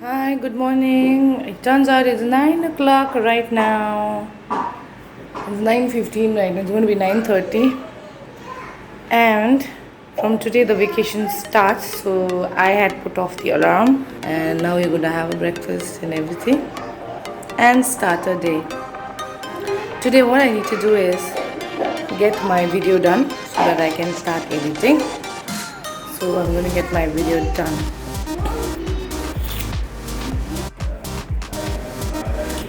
Hi, good morning. It turns out it's 9 o'clock right now. It's 9:15 right now. It's going to be 9:30. And from today the vacation starts, so I had put off the alarm and now we're going to have a breakfast and everything and start our day. Today what I need to do is get my video done so that I can start editing. So I'm going to get my video done.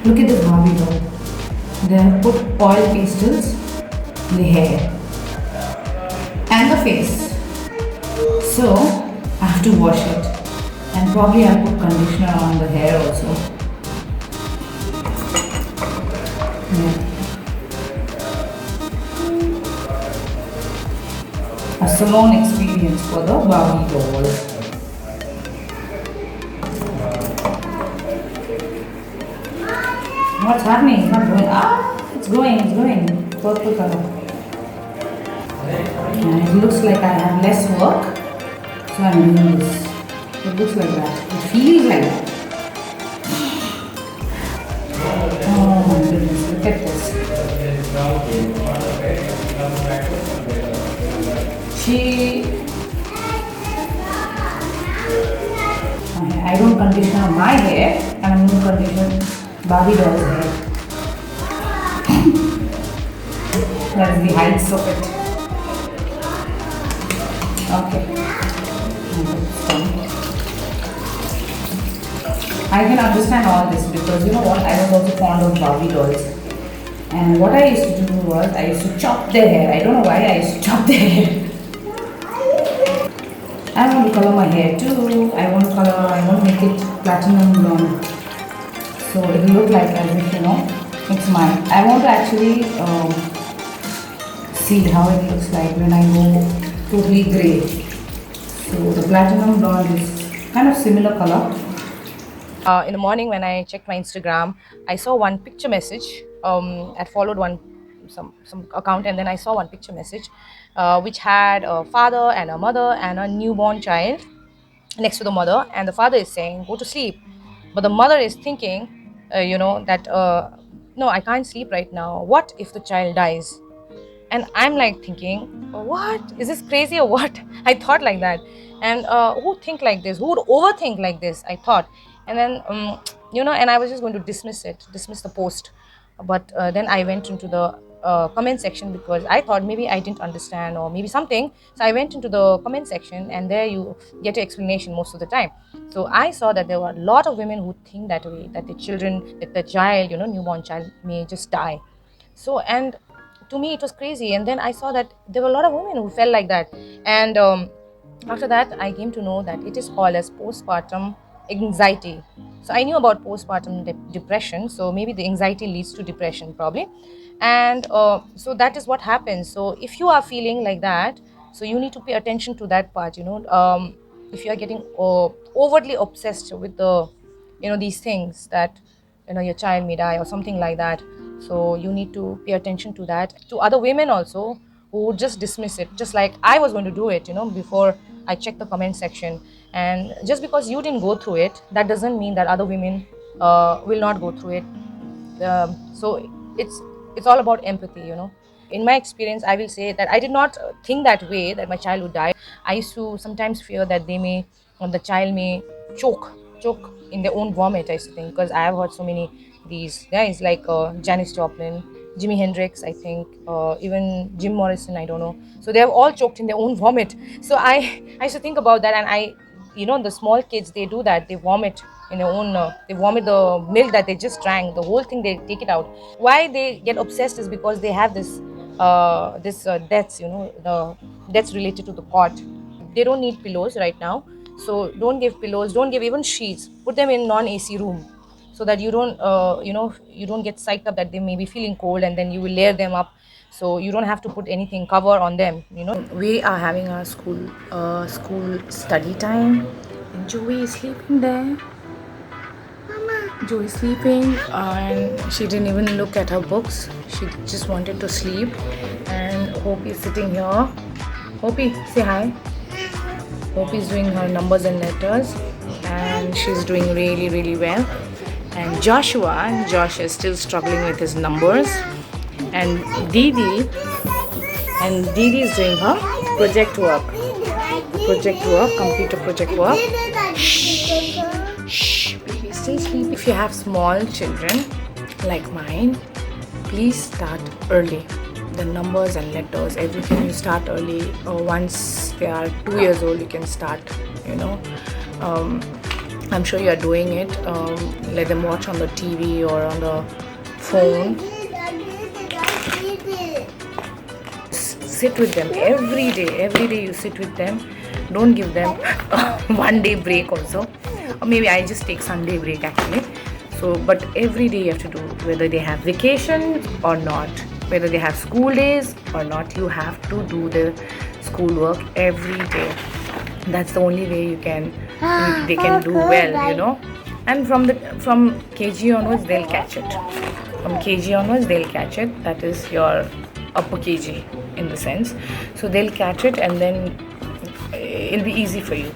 Look at this Barbie doll. They have put oil pastels in the hair and the face. So I have to wash it. And probably I'll put conditioner on the hair also. Yeah. A salon experience for the Barbie doll. What's happening? It's not going. It's going. Purple color. And it looks like I have less work. So I'm doing this. It looks like that. It feels like that. Oh my goodness, look at this. I don't condition my hair and I'm going to condition Barbie doll's hair. That's the heights of it. Okay. I can understand all this because you know what, I was also fond of Barbie dolls. And what I used to do was, I used to chop their hair. I don't know why I used to chop their hair. I want to color my hair too. I want to make it platinum blonde. So it will look like as if, it's mine. I want to actually see how it looks like when I go totally grey. So the platinum blonde is kind of similar color. In the morning when I checked my Instagram, I saw one picture message. I followed some account, and then I saw one picture message which had a father and a mother and a newborn child next to the mother, and the father is saying go to sleep, but the mother is thinking that no, I can't sleep right now. What if the child dies? And I'm like thinking, what is this, crazy or what? I thought like that. And who think like this, who would overthink like this, I thought. And then and I was just going to dismiss the post. But then I went into the comment section because I thought maybe I didn't understand or maybe something. So I went into the comment section, and there you get an explanation most of the time. So I saw that there were a lot of women who think that way, that the child, newborn child may just die. So, and to me it was crazy. And then I saw that there were a lot of women who felt like that. And after that I came to know that it is called as postpartum anxiety. So I knew about postpartum depression, so maybe the anxiety leads to depression probably. And so that is what happens. So if you are feeling like that, so you need to pay attention to that part. If you are getting overtly obsessed with these things, that your child may die or something like that, so you need to pay attention to that. To other women also who would just dismiss it, just like I was going to do it before I checked the comment section. And just because you didn't go through it, that doesn't mean that other women will not go through it. So it's all about empathy. In my experience, I will say that I did not think that way, that my child would die. I used to sometimes fear that the child may choke in their own vomit. I used to think, because I have heard so many these guys like Janis Joplin, Jimi Hendrix, I think, even Jim Morrison, I don't know. So they have all choked in their own vomit. So I used to think about that, and the small kids, they do that. They vomit in their own. They vomit the milk that they just drank. The whole thing, they take it out. Why they get obsessed is because they have this deaths. The deaths related to the cot. They don't need pillows right now. So don't give pillows. Don't give even sheets. Put them in non-AC room, so that you don't get psyched up that they may be feeling cold, and then you will layer them up, so you don't have to put anything cover on them. We are having our school study time, and Joey is sleeping there. Joey is sleeping, and she didn't even look at her books. She just wanted to sleep. And Hope is sitting here. Hope, say hi. Hope is doing her numbers and letters. and she's doing really well. And Josh is still struggling with his numbers, and Didi is doing her project work. Complete a project work. Shh, baby, still sleep. If you have small children like mine, please start early. The numbers and letters, everything you start early. Or once they are 2 years old, you can start. I'm sure you are doing it. Let them watch on the TV or on the phone. Sit with them every day you sit with them. Don't give them one day break also, or maybe I just take Sunday break actually. So but every day you have to do, whether they have vacation or not, whether they have school days or not, you have to do the schoolwork every day. That's the only way they can do well. And from KG onwards they'll catch it. That is your upper KG in the sense. So they'll catch it, and then it'll be easy for you.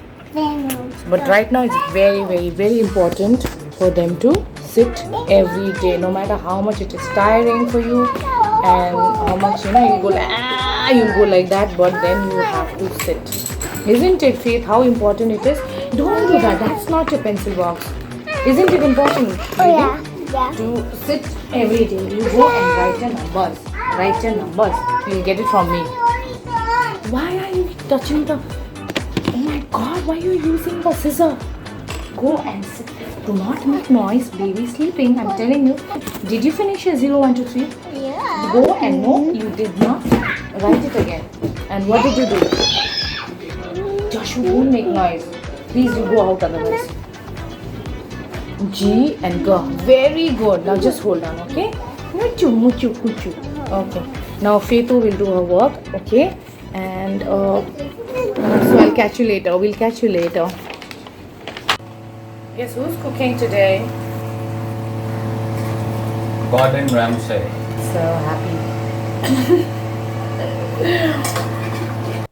But right now it's very important for them to sit every day, no matter how much it is tiring for you and how much you'll go like that, but then you have to sit. Isn't it, Faith, how important it is? Don't do that. That's not your pencil box. Isn't it important, to sit every day? You go and write your numbers. You'll get it from me. Why are you touching the... Oh my God, why are you using the scissor? Go and sit. Do not make noise. Baby sleeping. I'm telling you. Did you finish your 0, 1, 2, 3? Yeah. Go and no, you did not. Write it again. And what did you do? Joshua, don't make noise. Please, you go out otherwise. G and G. Very good. Now just hold on, okay? Muchu. Okay. Now Fetu will do her work, okay? And so I'll catch you later. We'll catch you later. Yes, who's cooking today? Gordon Ramsay. So happy.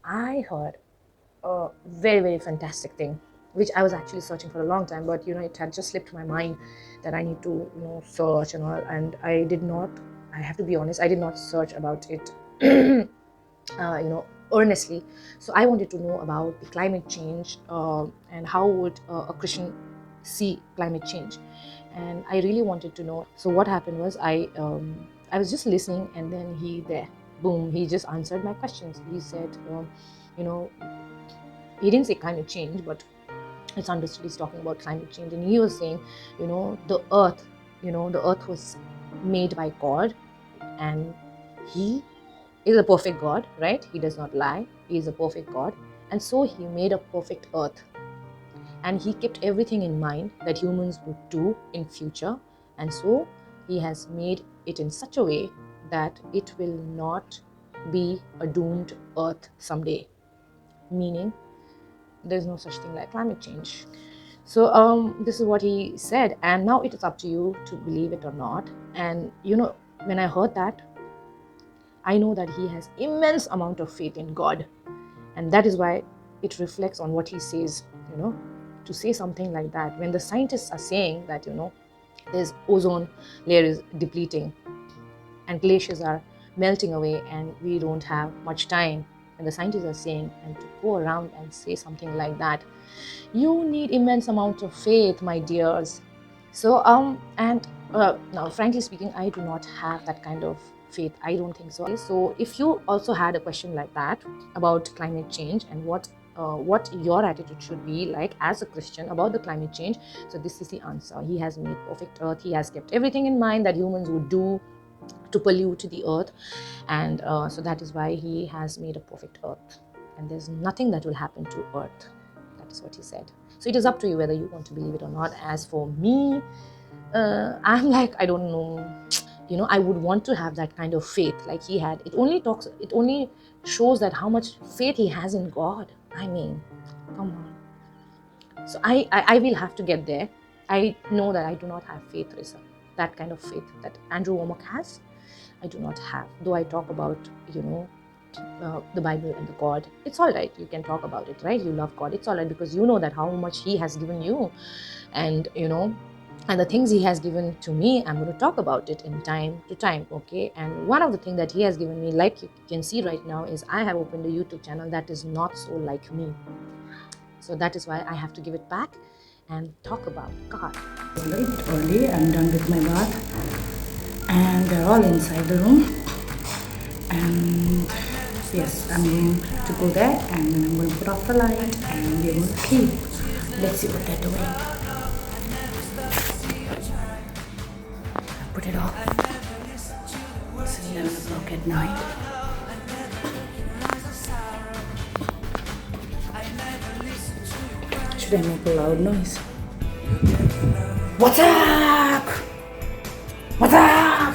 I heard a very fantastic thing, which I was actually searching for a long time, but it had just slipped my mind that I need to search and all, and I have to be honest, I did not search about it earnestly. So I wanted to know about the climate change, and how would a Christian see climate change, and I really wanted to know. So what happened was, I was just listening, and then he just answered my questions. He said, he didn't say climate change, but it's understood he's talking about climate change. And he was saying, the earth was made by God, and he is a perfect God, right? He does not lie. He is a perfect God. And so he made a perfect earth. And he kept everything in mind that humans would do in future. And so he has made it in such a way that it will not be a doomed earth someday. Meaning, there's no such thing like climate change. So this is what he said, and now it is up to you to believe it or not. And when I heard that, I know that he has immense amount of faith in God, and that is why it reflects on what he says. To say something like that when the scientists are saying that this ozone layer is depleting and glaciers are melting away and we don't have much time, and the scientists are saying, and to go around and say something like that, you need immense amount of faith, my dears. So now frankly speaking, I do not have that kind of faith. I don't think so. So if you also had a question like that about climate change and what your attitude should be like as a Christian about the climate change, so this is the answer. He has made perfect earth. He has kept everything in mind that humans would do to pollute the earth, and so that is why he has made a perfect earth, and there's nothing that will happen to earth. That is what he said. So it is up to you whether you want to believe it or not. As for me, I'm like, I don't know, I would want to have that kind of faith like he had. It only shows that how much faith he has in God. I mean, come on. So I will have to get there. I know that I do not have faith, Risa. That kind of faith that Andrew Womack has, I do not have. Though I talk about, the Bible and the God, it's all right. You can talk about it, right? You love God. It's all right because you know that how much He has given you, and and the things He has given to me, I'm going to talk about it in time to time, okay? And one of the things that He has given me, like you can see right now, is I have opened a YouTube channel that is not so like me. So that is why I have to give it back and talk about God. Right, early, I'm done with my bath, and they're all inside the room. And yes, I'm going to go there, and then I'm going to put off the light, and we're going to sleep. Let's see what they're doing. Put it off. It's 11 o'clock at night. Should I make a loud noise? What's up? What's up?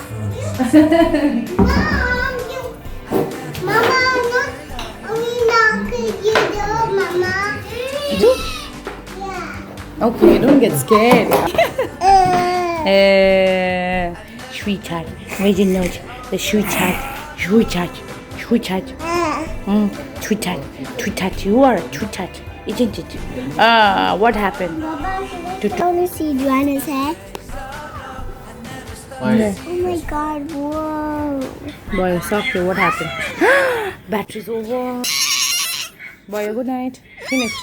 Mama, knock your door, Mama. Do? Yeah. Okay, don't get scared. Sweetheart, where's your nose? The sweetheart, sweetheart, sweetheart. Sweetheart, sweetheart, you are a sweetheart, isn't it? What happened? I want to see Joanna's hair. Why? Oh my god, whoa. Boy, okay, what happened? Battery's over. Boy, good night. Finish.